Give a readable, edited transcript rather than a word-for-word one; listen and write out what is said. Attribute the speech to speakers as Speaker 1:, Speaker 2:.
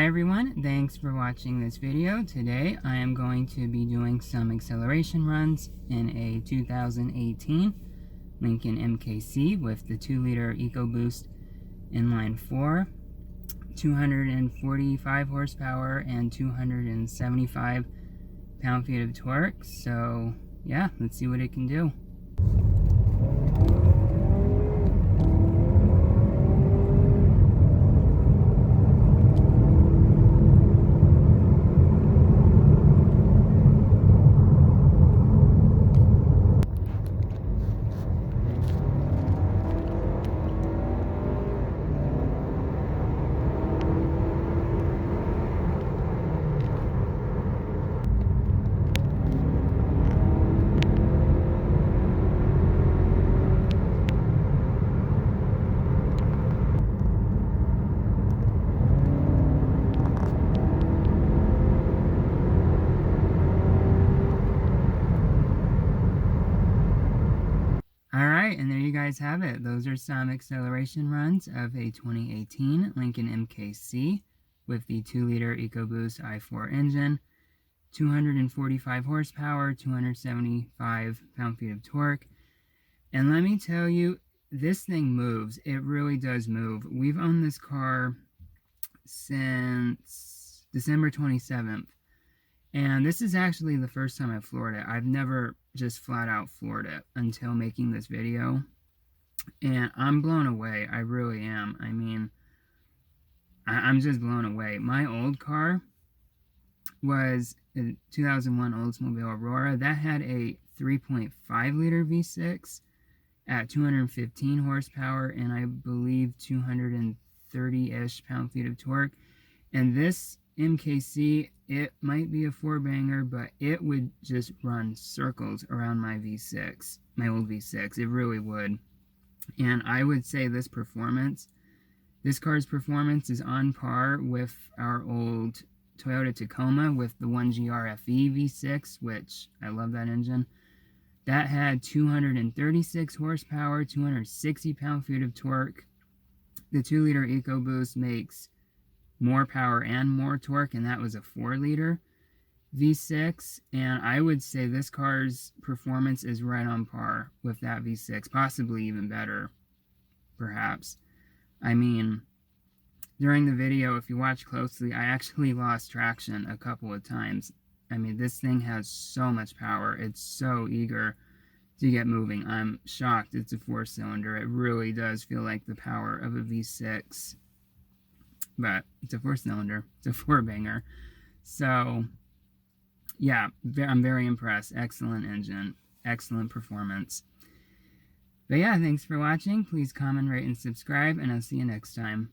Speaker 1: Hi everyone, thanks for watching this video. Today I am going to be doing some acceleration runs in a 2018 Lincoln MKC with the 2-liter EcoBoost I-4, 245 horsepower and 275 pound-feet of torque. So yeah, let's see what it can do. Alright, and there you guys have it. Those are some acceleration runs of a 2018 Lincoln MKC with the 2-liter EcoBoost I-4 engine, 245 horsepower, 275 pound-feet of torque. And let me tell you, this thing moves. It really does move. We've owned this car since December 27th. And this is actually the first time I've floored it. I've never just flat out floored it until making this video. And I'm blown away. I really am. I mean, I'm just blown away. My old car was a 2001 Oldsmobile Aurora. That had a 3.5 liter V6 at 215 horsepower and I believe 230-ish pound-feet of torque. And this MKC, it might be a 4-banger, but it would just run circles around my V6, my old V6. It really would. And I would say this car's performance is on par with our old Toyota Tacoma with the 1GRFE V6, which I love that engine. That had 236 horsepower, 260 pound-feet of torque. The 2-liter EcoBoost makes more power and more torque, and that was a 4-liter V6. And I would say this car's performance is right on par with that V6, possibly even better, perhaps. I mean, during the video, if you watch closely, I actually lost traction a couple of times. I mean, this thing has so much power. It's so eager to get moving. I'm shocked it's a 4-cylinder. It really does feel like the power of a V6. But it's a 4-cylinder. It's a 4-banger. So, yeah, I'm very impressed. Excellent engine. Excellent performance. But yeah, thanks for watching. Please comment, rate, and subscribe, and I'll see you next time.